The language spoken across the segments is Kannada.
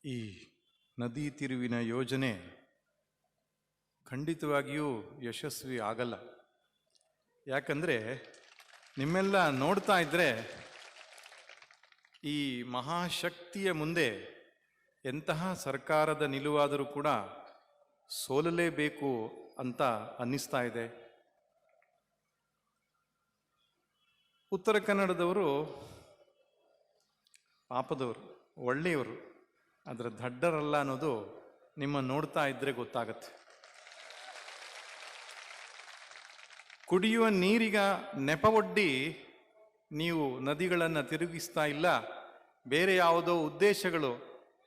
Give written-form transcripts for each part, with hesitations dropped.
ಈ ನದಿ ತಿರುವಿನ ಯೋಜನೆ ಖಂಡಿತವಾಗಿಯೂ ಯಶಸ್ವಿ ಆಗಲ್ಲ. ಯಾಕಂದರೆ ನಿಮ್ಮೆಲ್ಲ ನೋಡ್ತಾ ಇದ್ದರೆ ಈ ಮಹಾಶಕ್ತಿಯ ಮುಂದೆ ಎಂತಹ ಸರ್ಕಾರದ ನಿಲುವಾದರೂ ಕೂಡ ಸೋಲಲೇಬೇಕು ಅಂತ ಅನ್ನಿಸ್ತಾ ಇದೆ. ಉತ್ತರ ಕನ್ನಡದವರು ಪಾಪದವರು, ಒಳ್ಳೆಯವರು, ಅದರ ದಡ್ಡರಲ್ಲ ಅನ್ನೋದು ನಿಮ್ಮ ನೋಡ್ತಾ ಇದ್ದರೆ ಗೊತ್ತಾಗತ್ತೆ. ಕುಡಿಯುವ ನೀರಿಗ ನೆಪವೊಡ್ಡಿ ನೀವು ನದಿಗಳನ್ನು ತಿರುಗಿಸ್ತಾ ಇಲ್ಲ, ಬೇರೆ ಯಾವುದೋ ಉದ್ದೇಶಗಳು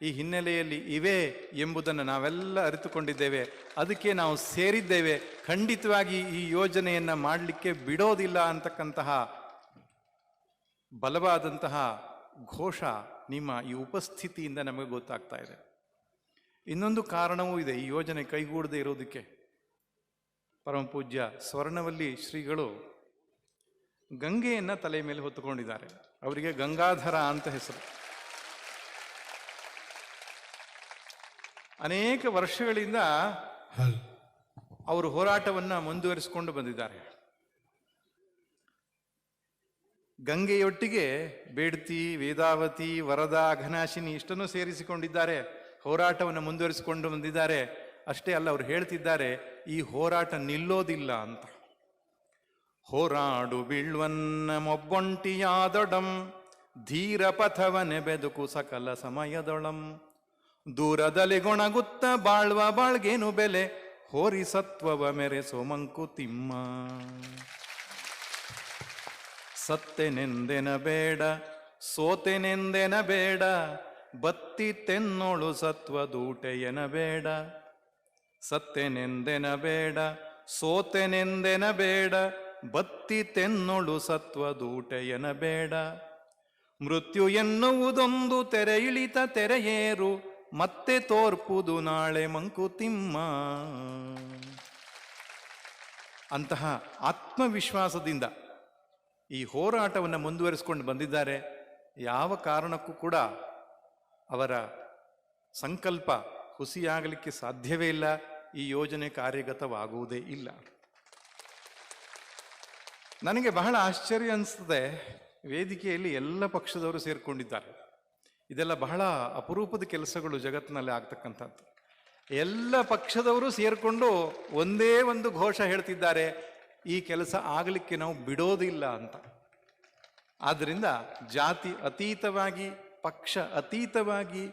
ಈ ಹಿನ್ನೆಲೆಯಲ್ಲಿ ಇವೆ ಎಂಬುದನ್ನು ನಾವೆಲ್ಲ ಅರಿತುಕೊಂಡಿದ್ದೇವೆ. ಅದಕ್ಕೆ ನಾವು ಸೇರಿದ್ದೇವೆ. ಖಂಡಿತವಾಗಿ ಈ ಯೋಜನೆಯನ್ನು ಮಾಡಲಿಕ್ಕೆ ಬಿಡೋದಿಲ್ಲ ಅಂತಕ್ಕಂತಹ ಬಲವಾದಂತಹ ಘೋಷ ನಿಮ್ಮ ಈ ಉಪಸ್ಥಿತಿಯಿಂದ ನಮಗೆ ಗೊತ್ತಾಗ್ತಾ ಇದೆ. ಇನ್ನೊಂದು ಕಾರಣವೂ ಇದೆ ಈ ಯೋಜನೆ ಕೈಗೂಡದೇ ಇರೋದಕ್ಕೆ. ಪರಮ ಪೂಜ್ಯ ಸ್ವರ್ಣವಲ್ಲಿ ಶ್ರೀಗಳು ಗಂಗೆಯನ್ನು ತಲೆ ಮೇಲೆ ಹೊತ್ತುಕೊಂಡಿದ್ದಾರೆ. ಅವರಿಗೆ ಗಂಗಾಧರ ಅಂತ ಹೆಸರು. ಅನೇಕ ವರ್ಷಗಳಿಂದ ಅವರು ಹೋರಾಟವನ್ನು ಮುಂದುವರಿಸಿಕೊಂಡು ಬಂದಿದ್ದಾರೆ. ಗಂಗೆಯೊಟ್ಟಿಗೆ ಬೇಡ್ತಿ, ವೇದಾವತಿ, ವರದಾ, ಅಘನಾಶಿನಿ ಇಷ್ಟನ್ನು ಸೇರಿಸಿಕೊಂಡಿದ್ದಾರೆ. ಹೋರಾಟವನ್ನು ಮುಂದುವರಿಸಿಕೊಂಡು ಬಂದಿದ್ದಾರೆ. ಅಷ್ಟೇ ಅಲ್ಲ, ಅವರು ಹೇಳ್ತಿದ್ದಾರೆ ಈ ಹೋರಾಟ ನಿಲ್ಲೋದಿಲ್ಲ ಅಂತ. ಹೋರಾಡು ಬೀಳ್ವನ್ನ ಮೊಬ್ಬೊಂಟಿಯಾದೊಡಂ, ಧೀರ ಪಥವನೆ ಬೆದುಕು ಸಕಲ ಸಮಯದೊಳಂ, ದೂರದಲ್ಲಿ ಗೊಣಗುತ್ತ ಬಾಳ್ವ ಬಾಳ್ಗೇನು ಬೆಲೆ, ಹೋರಿ ಸತ್ವವ ಮೆರೆ ಸೋಮಂಕುತಿಮ್ಮ. ಸತ್ತೆನೆಂದೆನ ಬೇಡ, ಸೋತೆನೆಂದೆನ ಬೇಡ, ಬತ್ತಿ ತೆನ್ನೋಳು ಸತ್ವದೂಟೆಯನ ಬೇಡ. ಸತ್ತೆನೆಂದೆನ ಬೇಡ, ಸೋತೆನೆಂದೆನ ಬೇಡ, ಬತ್ತಿ ತೆನ್ನೋಳು ಸತ್ವದೂಟೆಯನ ಬೇಡ. ಮೃತ್ಯು ಎನ್ನುವುದೊಂದು ತೆರೆ ಇಳಿತ ತೆರೆಯೇರು, ಮತ್ತೆ ತೋರ್ಪುದು ನಾಳೆ ಮಂಕುತಿಮ್ಮ. ಅಂತಹ ಆತ್ಮವಿಶ್ವಾಸದಿಂದ ಈ ಹೋರಾಟವನ್ನು ಮುಂದುವರಿಸಿಕೊಂಡು ಬಂದಿದ್ದಾರೆ. ಯಾವ ಕಾರಣಕ್ಕೂ ಕೂಡ ಅವರ ಸಂಕಲ್ಪ ಹುಸಿಯಾಗಲಿಕ್ಕೆ ಸಾಧ್ಯವೇ ಇಲ್ಲ. ಈ ಯೋಜನೆ ಕಾರ್ಯಗತವಾಗುವುದೇ ಇಲ್ಲ. ನನಗೆ ಬಹಳ ಆಶ್ಚರ್ಯ ಅನಿಸ್ತದೆ, ವೇದಿಕೆಯಲ್ಲಿ ಎಲ್ಲ ಪಕ್ಷದವರು ಸೇರಿಕೊಂಡಿದ್ದಾರೆ. ಇದೆಲ್ಲ ಬಹಳ ಅಪರೂಪದ ಕೆಲಸಗಳು ಜಗತ್ತಿನಲ್ಲಿ ಆಗ್ತಕ್ಕಂಥದ್ದು. ಎಲ್ಲ ಪಕ್ಷದವರು ಸೇರಿಕೊಂಡು ಒಂದೇ ಒಂದು ಘೋಷ ಹೇಳ್ತಿದ್ದಾರೆ, ಈ ಕೆಲಸ ಆಗಲಿಕ್ಕೆ ನಾವು ಬಿಡೋದಿಲ್ಲ ಅಂತ. ಆದ್ದರಿಂದ ಜಾತಿ ಅತೀತವಾಗಿ, ಪಕ್ಷ ಅತೀತವಾಗಿ,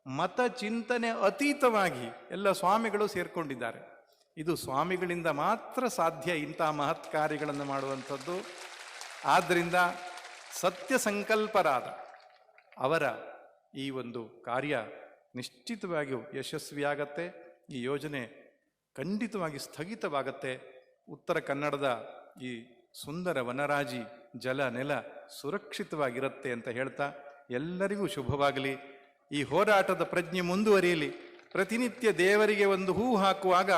ಮತ ಚಿಂತನೆ ಅತೀತವಾಗಿ ಎಲ್ಲ ಸ್ವಾಮಿಗಳು ಸೇರ್ಕೊಂಡಿದ್ದಾರೆ. ಇದು ಸ್ವಾಮಿಗಳಿಂದ ಮಾತ್ರ ಸಾಧ್ಯ ಇಂತಹ ಮಹತ್ ಕಾರ್ಯಗಳನ್ನು ಮಾಡುವಂಥದ್ದು. ಆದ್ದರಿಂದ ಸತ್ಯ ಸಂಕಲ್ಪರಾದ ಅವರ ಈ ಒಂದು ಕಾರ್ಯ ನಿಶ್ಚಿತವಾಗಿಯೂ ಯಶಸ್ವಿಯಾಗತ್ತೆ. ಈ ಯೋಜನೆ ಖಂಡಿತವಾಗಿ ಸ್ಥಗಿತವಾಗತ್ತೆ. ಉತ್ತರ ಕನ್ನಡದ ಈ ಸುಂದರ ವನರಾಜಿ, ಜಲ, ನೆಲ ಸುರಕ್ಷಿತವಾಗಿರುತ್ತೆ ಅಂತ ಹೇಳ್ತಾ ಎಲ್ಲರಿಗೂ ಶುಭವಾಗಲಿ. ಈ ಹೋರಾಟದ ಪ್ರಜ್ಞೆ ಮುಂದುವರಿಯಲಿ. ಪ್ರತಿನಿತ್ಯ ದೇವರಿಗೆ ಒಂದು ಹೂ ಹಾಕುವಾಗ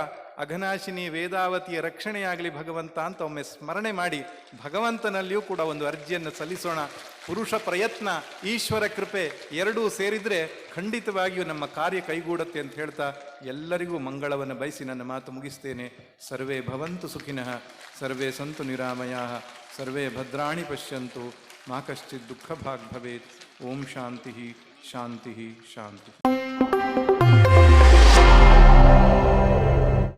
ಅಘನಾಶಿನಿ, ವೇದಾವತಿಯ ರಕ್ಷಣೆಯಾಗಲಿ ಭಗವಂತ ಅಂತ ಒಮ್ಮೆ ಸ್ಮರಣೆ ಮಾಡಿ ಭಗವಂತನಲ್ಲಿಯೂ ಕೂಡ ಒಂದು ಅರ್ಜಿಯನ್ನು ಸಲ್ಲಿಸೋಣ. ಪುರುಷ ಪ್ರಯತ್ನ, ಈಶ್ವರ ಕೃಪೆ ಎರಡೂ ಸೇರಿದರೆ ಖಂಡಿತವಾಗಿಯೂ ನಮ್ಮ ಕಾರ್ಯ ಕೈಗೂಡುತ್ತೆ ಅಂತ ಹೇಳ್ತಾ ಎಲ್ಲರಿಗೂ ಮಂಗಳವನ್ನು ಬಯಸಿ ನನ್ನ ಮಾತು ಮುಗಿಸ್ತೇನೆ. ಸರ್ವೇ ಭವಂತು ಸುಖಿನಃ, ಸರ್ವೇ ಸಂತು ನಿರಾಮಯಾಃ, ಸರ್ವೇ ಭದ್ರಾಣಿ ಪಶ್ಯಂತು, ಮಾ ಕಶ್ಚಿತ್ ದುಃಖ ಭಾಗ್ ಭವೇತ್. ಓಂ ಶಾಂತಿ ಶಾಂತಿ ಶಾಂತಿ.